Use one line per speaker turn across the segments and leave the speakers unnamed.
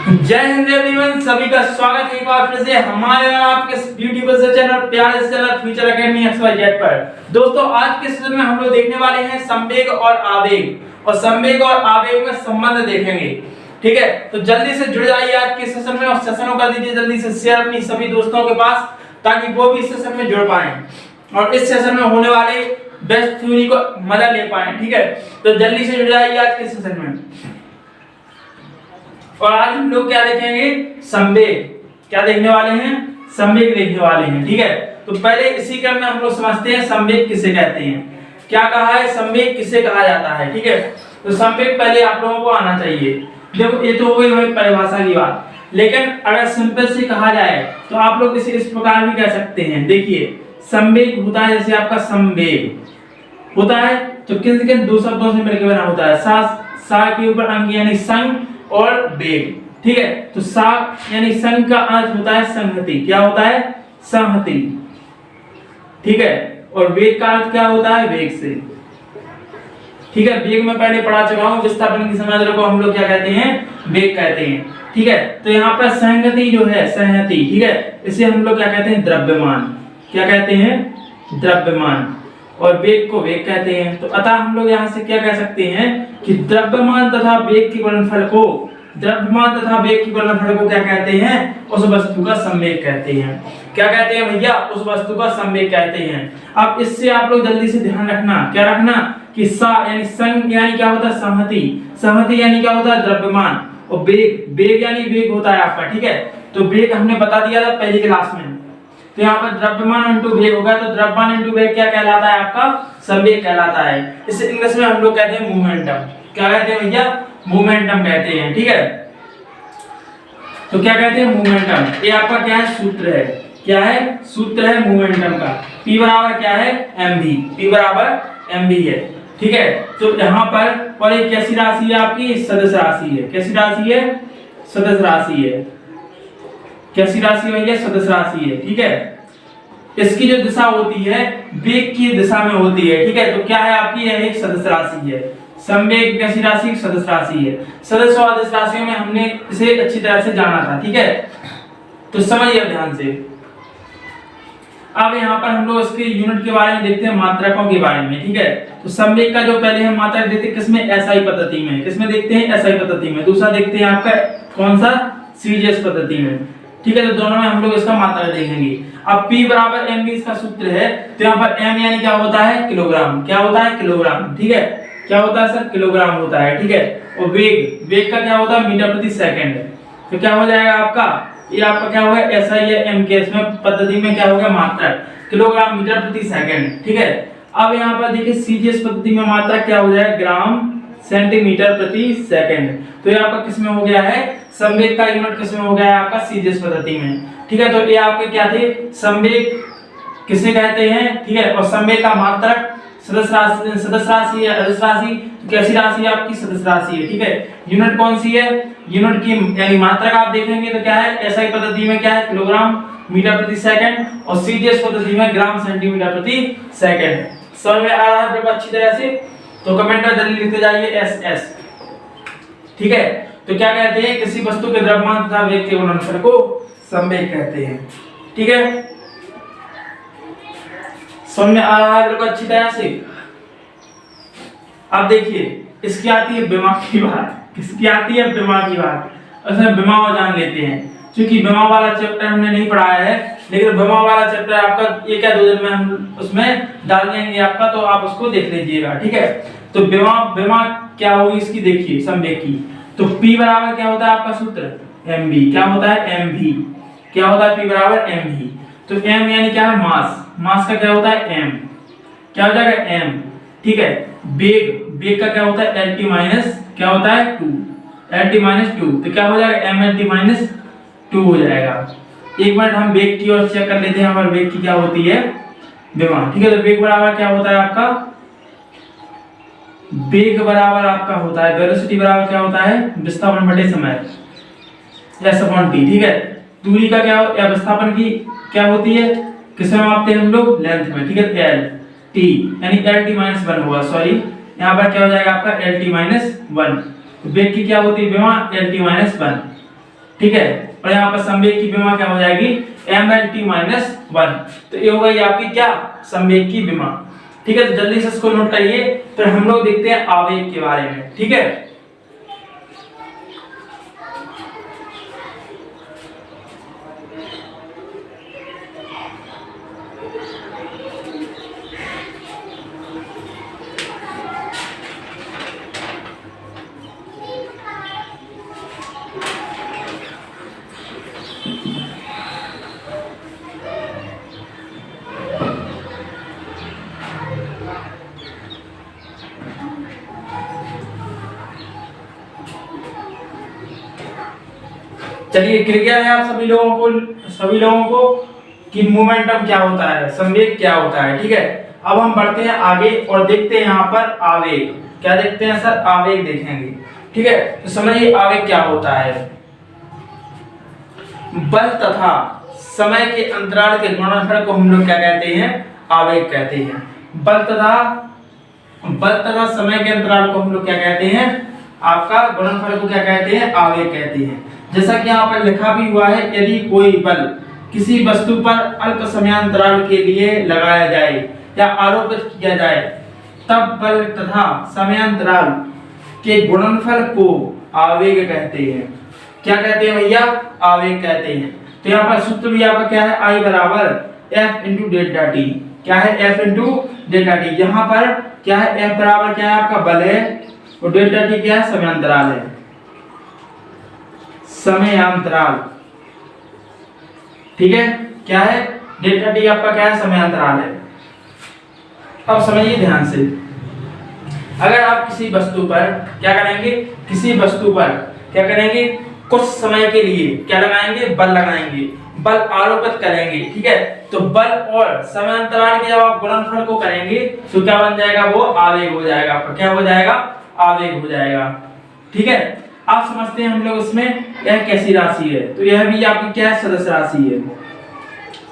जय हिंद एवरीवन, सभी का स्वागत है एक बार फिर से हमारे और आपके ब्यूटीफुल से चैनल प्यारे से चैनल फ्यूचर एकेडमी XYZ पर। दोस्तों आज के सेशन में हम लोग देखने वाले हैं संवेग और आवेग, और संवेग और आवेग में संबंध देखेंगे। ठीक है, तो जल्दी से जुड़ जाइए आज के सेशन में और सेशन को कर दीजिए जल्दी से शेयर अपनी सभी दोस्तों के पास, ताकि वो भी इस सेशन में जुड़ पाएं और इस सेशन में होने वाले बेस्ट थ्योरी को मजा ले पाएं। ठीक है, तो जल्दी से जुड़ जाइए आज के सेशन में। और आज हम लोग क्या देखेंगे? संवेग। क्या देखने वाले हैं? संवेग देखने वाले हैं। ठीक है, तो पहले इसी क्रम में हम लोग समझते हैं संवेग किसे कहते हैं। क्या कहा है? संवेग किसे कहा जाता है। ठीक है, तो संवेग पहले आप लोगों को आना चाहिए। देखो ये तो हो गई परिभाषा की बात, लेकिन अगर सिंपल से कहा जाए तो आप लोग इसे इस प्रकार भी कह सकते हैं। देखिए संवेग होता है जैसे आपका संवेग होता है तो किन दो शब्दों से मिलकर बना होता है। सा के ऊपर अंग यानी संग और वेग। ठीक है, तो सा यानी संग का अर्थ होता है संहति। क्या होता है? संहति। ठीक है, और वेग का अर्थ क्या होता है? वेग से। ठीक है, वेग में पहले पढ़ा चुका हूं, विस्थापन की समांतर को हम लोग क्या कहते हैं? वेग कहते हैं। ठीक है, तो यहाँ पर संहति जो है संहति, ठीक है, इसे हम लोग क्या कहते हैं? द्रव्यमान। क्या कहते हैं? द्रव्यमान। और वेग को वेग कहते हैं। तो अतः हम लोग यहाँ से क्या कह सकते हैं कि द्रव्यमान तथा वेग के गुणनफल को क्या कहते हैं? उस वस्तु का संवेग कहते हैं। क्या कहते हैं भैया? उस वस्तु का संवेग कहते हैं। अब इससे आप लोग जल्दी से ध्यान रखना, क्या रखना कि सा यानी संग यानी क्या होता है? संहति। संहति यानी क्या होता है? द्रव्यमान। और वेग यानी वेग होता है आपका। ठीक है, तो वेग हमने बता दिया था पहली क्लास में। तो यहाँ पर द्रव्यमान इंटू वेग होगा, तो द्रव्यमान इंटू वेग क्या कहलाता है? आपका संवेग कहलाता है। इसे इंग्लिश में हम लोग कहते हैं मोमेंटम। क्या कहते हैं भैया? मोमेंटम कहते हैं। ठीक है, तो क्या कहते हैं? मोमेंटम। ये आपका क्या है? सूत्र है। क्या है? सूत्र है मोमेंटम का। P बराबर क्या है? mv। P बराबर mv है। ठीक है, तो यहाँ पर और एक कैसी राशि है? आपकी सदिश राशि है। कैसी राशि है? सदिश राशि है। कैसी राशि भैया? सदिश राशि है। ठीक है, इसकी जो दिशा होती है वेग की दिशा में होती है। ठीक है, तो क्या है आपकी? यह एक सदिश राशि है। संवेग कैसी राशि? सदिश राशि है। सदिश और अदिश राशियों में हमने इसे अच्छी तरह से जाना था। ठीक है, तो समझिए ध्यान से। अब यहाँ पर हम लोग इसके यूनिट के बारे में देखते हैं, मात्रकों के बारे में। ठीक है, तो संवेग का जो पहले हम मात्रक देखते हैं किसमें? SI पद्धति में। किसमें देखते हैं? SI पद्धति में। दूसरा देखते हैं आपका कौन सा? CGS पद्धति में। ठीक है, तो दोनों में हम लोग इसका मात्रा देखेंगे। अब P बराबर mv इसका सूत्र है, तो यहाँ पर m यानी क्या होता है? किलोग्राम। क्या होता है? किलोग्राम। ठीक है, क्या होता है सर? किलोग्राम होता है। ठीक है, और वेग का क्या होता है? मीटर प्रति सेकंड। तो क्या हो जाएगा आपका? ये आपका क्या होगा? SI या m के इसमें पद्धति में क्या होगा? मात्रा किलोग्राम मीटर प्रति सेकंड। ठीक है, अब यहाँ पर देखिए CGS पद्धति में मात्रा क्या हो जाएगा? ग्राम सेंटीमीटर प्रति सेकंड। तो ये आपका किसमें हो गया है? संवेग का यूनिट किसमें हो गया है? आपका CGS पद्धति में। ठीक है, तो ये आपके क्या थे? संवेग किसे कहते हैं? ठीक है, और संवेग का मात्रक सदिश राशि है, अदिश राशि। कैसी राशि है आपकी? सदिश राशि है। ठीक है, यूनिट कौन सी है? यूनिट की यानी मात्रक आप देखेंगे तो क्या है? SI पद्धति में क्या है? किलोग्राम मीटर प्रति सेकंड, और CGS पद्धति में ग्राम सेंटीमीटर प्रति सेकंड। समझ में आ रहा है बिल्कुल अच्छी तरह से? तो कमेंट में जल्दी लिखते जाइए SS। ठीक है, तो क्या कहते हैं? किसी वस्तु के द्रव्यमान तथा वेग के गुणनफल को संवेग कहते हैं। ठीक है, समझ में आ रहा है बिल्कुल अच्छी तरह से? अब देखिए इसकी आती है विमा की बात। किसकी आती है? विमा की बात। उसमें विमा जान लेते हैं, क्योंकि विमा वाला चैप्टर हमने नहीं पढ़ाया है, लेकिन विमा वाला चैप्टर आपका एक या दो दिन में हम उसमें डाल देंगे आपका, तो आप उसको देख लीजिएगा। ठीक है, तो विमा क्या होगी इसकी? देखिए संवेग की, तो P बराबर क्या होता है आपका सूत्र? mv। क्या होता है? mv। क्या होता है? P बराबर mv। तो m यानी क्या है? मास। मास का क्या होता है? m। क्या हो जाएगा? m। ठीक है, वेग का क्या होता है? lt माइनस क्या होता है? 2। lt माइनस 2, तो क्या हो जाएगा? mlt माइनस 2 हो जाएगा। एक मिनट हम वेग की ओर चेक कर लेते हैं। हमारे वेग की क्या होती है? विमा। ठीक है, तो वेग बराबर क्या होता है आपका? वेग बराबर आपका होता है वेलोसिटी बराबर क्या होता है? विस्थापन बटे समय s/t। ठीक है, दूरी का क्या या विस्थापन की क्या होती है? किसमें मापते हैं हम लोग? लेंथ में। ठीक है, l t यानी lt-1 होगा। सॉरी, यहाँ पर क्या हो जाएगा आपका? lt-1। वेग की क्या होती है? विमा lt-1। ठीक है। और यहाँ पर संवेग की विमा क्या हो जाएगी, mlt-1। तो ये हो गई आपकी क्या, संवेग की विमा। ठीक है, तो जल्दी से इसको नोट करिए। फिर हम लोग देखते हैं आवेग के बारे में। ठीक है, चलिए क्लियर है आप सभी लोगों को कि मोमेंटम क्या होता है, संवेग क्या होता है। ठीक है, अब हम बढ़ते हैं आगे और देखते हैं यहाँ पर आवेग। क्या देखते हैं सर, आवेग देखेंगे। ठीक है, तो समझिए आवेग क्या होता है। बल तथा समय के अंतराल के गुणनफल को हम लोग क्या कहते हैं, आवेग कहते हैं। बल तथा समय के अंतराल को हम लोग क्या कहते हैं, आपका गुणनफल को क्या कहते हैं, आवेग कहते हैं। जैसा कि यहाँ पर लिखा भी हुआ है, यदि कोई बल किसी वस्तु पर अल्प समयांतराल के लिए लगाया जाए या आरोपित किया जाए, तब बल तथा समयांतराल के गुणनफल को आवेग कहते हैं। क्या कहते हैं भैया, आवेग कहते हैं। तो यहाँ पर सूत्र भी आपका क्या है, I बराबर F इंटू डेल्टा टी। क्या है, F इंटू डेल्टा टी। यहाँ पर क्या है, F बराबर क्या है, आपका बल है, और डेल्टा टी क्या है, समयांतराल है, समयांतराल। ठीक है, क्या है, डेल्टा टी आपका क्या है, समयांतराल है। अब समझिए ध्यान से, अगर आप किसी वस्तु पर क्या करेंगे, किसी वस्तु पर क्या करेंगे, कुछ समय के लिए क्या लगाएंगे, बल लगाएंगे, बल आरोपित करेंगे। ठीक है, तो बल और समयांतराल के जब आप गुणनफल को करेंगे तो क्या बन जाएगा, वो आवेग हो जाएगा। आपका क्या हो जाएगा, आवेग हो जाएगा। ठीक है, आप समझते हैं हम लोग इसमें यह कैसी राशि है। तो यह भी आपकी क्या है, सदिश राशि है।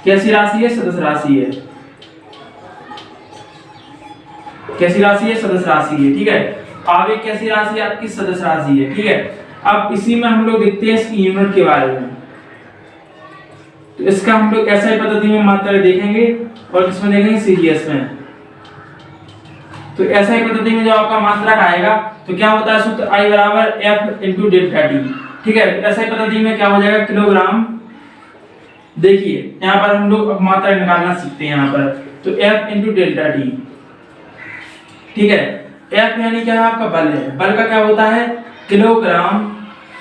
कैसी राशि है, सदिश राशि है। कैसी राशि है, सदिश राशि है। ठीक है, आवेग कैसी राशि है, आपकी सदिश राशि है। ठीक है, अब इसी में हम लोग देखते हैं इसकी यूनिट के बारे में। तो इसका हम लोग ऐसा पद्धति में मात्रा देखेंगे और इसमें देखेंगे सीजीएस में। तो ऐसा ही पद्धति में जो आपका मात्रक आएगा तो क्या होता है, सूत्र I बराबर F इंटू डेल्टा टी। ठीक है, ऐसा ही पद्धति में क्या हो जाएगा, किलोग्राम। देखिए यहाँ पर हम लोग अब मात्रा निकालना सीखते हैं यहाँ पर। तो F इंटू डेल्टा टी। ठीक है, F यानी क्या है, आपका बल है। बल का क्या होता है, किलोग्राम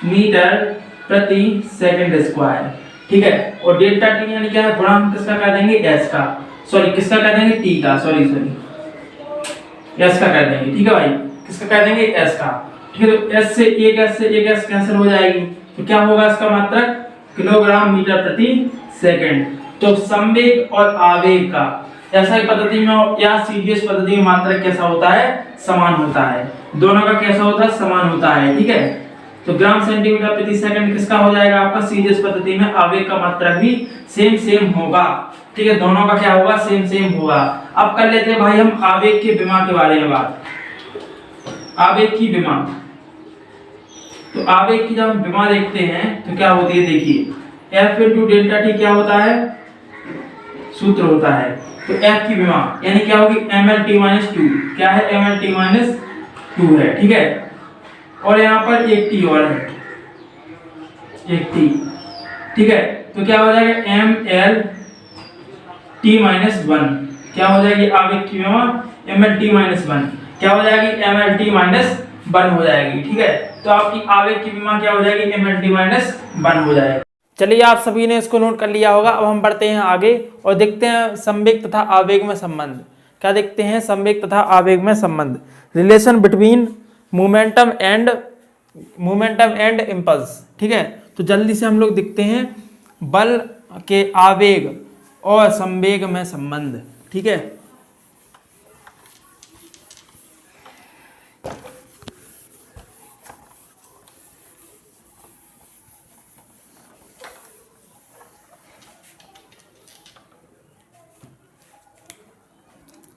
मीटर प्रति सेकंड स्क्वायर। ठीक है, और डेल्टा टी यानी क्या है, गुणा किसका कर देंगे, S का, सॉरी किसका कर देंगे, T का, सॉरी S का कर देंगे। ठीक है भाई, किसका कर देंगे, S का। ठीक है, तो S से एक S कैंसिल हो जाएगी, तो क्या होगा इसका मात्रक, किलोग्राम मीटर प्रति सेकंड। तो संवेग और आवेग का ऐसा ही पद्धति में या सीडीएस पद्धति में मात्रक कैसा होता है, समान होता है। दोनों का कैसा होता है, समान होता है। ठीक है, तो ग्राम सेंटीमीटर प्रति सेकंड किसका हो जाएगा, आपका सीडीएस पद्धति में आवेग का मात्रक भी सेम होगा। ठीक है, दोनों का क्या होगा, सेम होगा। अब कर लेते हैं भाई हम आवेग के विमा के बारे में बात। आवेग की विमा, तो आवेग की जब हम विमा देखते हैं तो क्या होती है, देखिए F इंटू डेल्टा टी क्या होता है, सूत्र होता है। तो F की विमा यानी क्या होगी, mlt-2। क्या है, mlt-2 है। ठीक है, और यहाँ पर एक टी और है, एक टी। ठीक है, तो क्या हो जाएगा, mlt-1। क्या हो जाएगी आवेग की विमा, mlt-1। क्या हो जाएगी, mlt-1 हो जाएगी। ठीक है, तो आपकी आवेग की विमा क्या हो जाएगी, mlt-1 हो जाएगी। चलिए आप सभी ने इसको नोट कर लिया होगा। अब हम बढ़ते हैं आगे और देखते हैं संवेग तथा आवेग में संबंध। क्या देखते हैं, संवेग तथा आवेग में संबंध, relation between momentum and impulse. ठीक है, तो जल्दी से हम लोग देखते हैं बल के आवेग और संवेग में संबंध। ठीक है,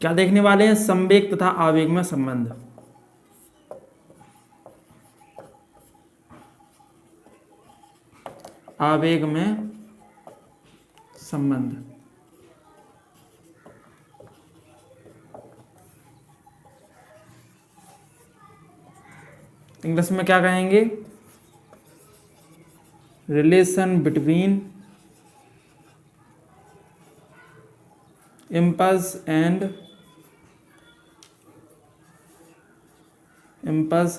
क्या देखने वाले हैं, संवेग तथा आवेग में संबंध। आवेग में संबंध। इंग्लिश में क्या कहेंगे? Relation between impulse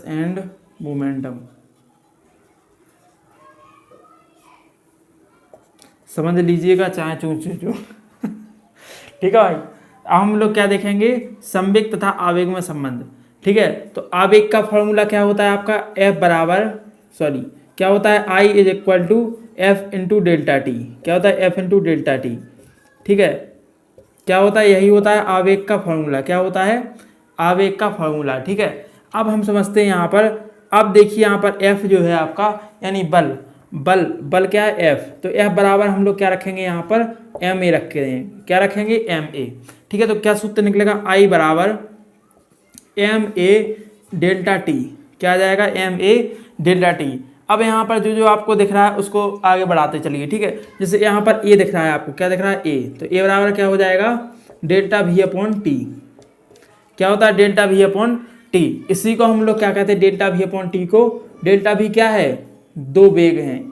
and momentum. समझ लीजिएगा चाहे चूं चूं। ठीक है भाई। अब हम लोग क्या देखेंगे? संवेग तथा आवेग में संबंध। ठीक है, तो आवेग का फॉर्मूला क्या होता है आपका? क्या होता है? I is equal to F into delta T. क्या होता है? F into delta T. ठीक है, क्या होता है? यही होता है आवेग का फॉर्मूला। क्या होता है? आवेग का फॉर्मूला। ठीक है, अब हम समझते हैं यहाँ पर। अब देखिए यहाँ पर एफ जो है आपका, यानी बल क्या है? एफ। तो एफ बराबर हम लोग क्या रखेंगे यहाँ पर? एम ए रखे हैं। क्या रखेंगे? M A. ठीक है, तो क्या सूत्र निकलेगा? आई बराबर एम ए डेल्टा टी। क्या आ जाएगा? M A delta T. अब यहाँ पर जो जो आपको दिख रहा है उसको आगे बढ़ाते चलिए। ठीक है, जैसे यहाँ पर ए दिख रहा है आपको, क्या दिख रहा है? ए। तो ए बराबर क्या हो जाएगा? Delta we upon T. क्या होता है? Delta we upon T. इसी को हम लोग क्या कहते हैं? डेल्टा वी अपॉन टी को। डेल्टा वी क्या है? दो वेग हैं,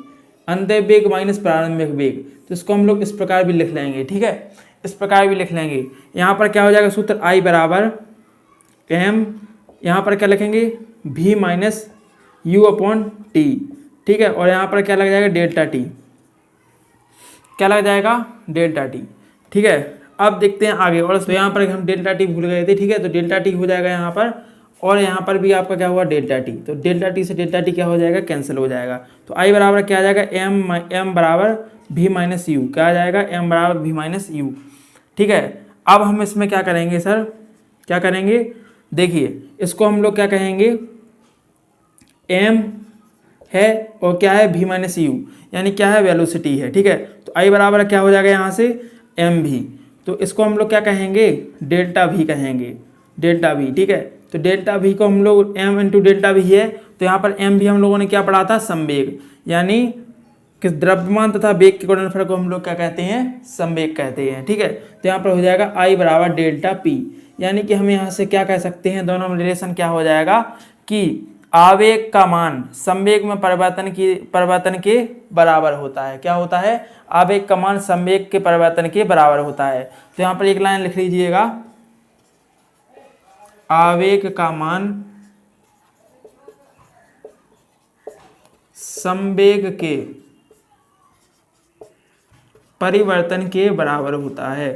अंतः वेग माइनस प्रारंभिक वेग। तो इसको हम लोग इस प्रकार भी लिख लेंगे। ठीक है, इस प्रकार भी लिख लेंगे। यहाँ पर क्या हो जाएगा? सूत्र आई बराबर एम, यहाँ पर क्या लिखेंगे? V minus U upon T. ठीक है, और यहाँ पर क्या लग जाएगा? Delta T. क्या लग जाएगा? Delta T. ठीक है, अब देखते हैं आगे। और तो यहाँ पर हम डेल्टा टी भूल गए थे। ठीक है, तो डेल्टा टी हो जाएगा यहाँ पर, और यहाँ पर भी आपका क्या हुआ? Delta T. तो डेल्टा टी से डेल्टा टी क्या हो जाएगा? कैंसिल हो जाएगा। तो आई बराबर क्या आ जाएगा? एम बराबर वी माइनस यू। क्या आ जाएगा? एम बराबर वी माइनस यू। ठीक है, अब हम इसमें क्या करेंगे सर? क्या करेंगे? देखिए, इसको हम लोग क्या कहेंगे? एम है और क्या है? वी माइनस यू, यानी क्या है? वेलोसिटी है। ठीक है, तो आई बराबर क्या हो जाएगा यहाँ से? M V. तो इसको हम लोग क्या कहेंगे? डेल्टा वी कहेंगे। Delta V. ठीक है, तो डेल्टा वी को हम लोग एम इंटू डेल्टा वी है, तो यहाँ पर एम भी हम लोगों ने क्या पढ़ा था? संवेग, यानी कि द्रव्यमान तथा वेग के गुणनफल को हम लोग क्या कहते हैं? संवेग कहते हैं। ठीक है, तो यहाँ पर हो जाएगा आई बराबर डेल्टा पी, यानी कि हम यहाँ से क्या कह सकते हैं? दोनों में रिलेशन क्या हो जाएगा कि आवेग का मान संवेग में परिवर्तन के बराबर होता है। क्या होता है? आवेग का मान संवेग के परिवर्तन के बराबर होता है। तो यहाँ पर एक लाइन लिख लीजिएगा, आवेग का मान संवेग के परिवर्तन के बराबर होता है।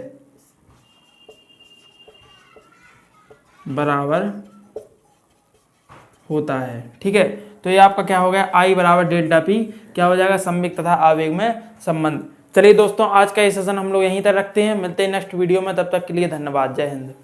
ठीक है, तो ये आपका क्या हो गया? आई बराबर डेल्टा पी। क्या हो जाएगा? संवेग तथा आवेग में संबंध। चलिए दोस्तों, आज का ये सेशन हम लोग यहीं तक रखते हैं। मिलते हैं नेक्स्ट वीडियो में, तब तक के लिए धन्यवाद। जय हिंद।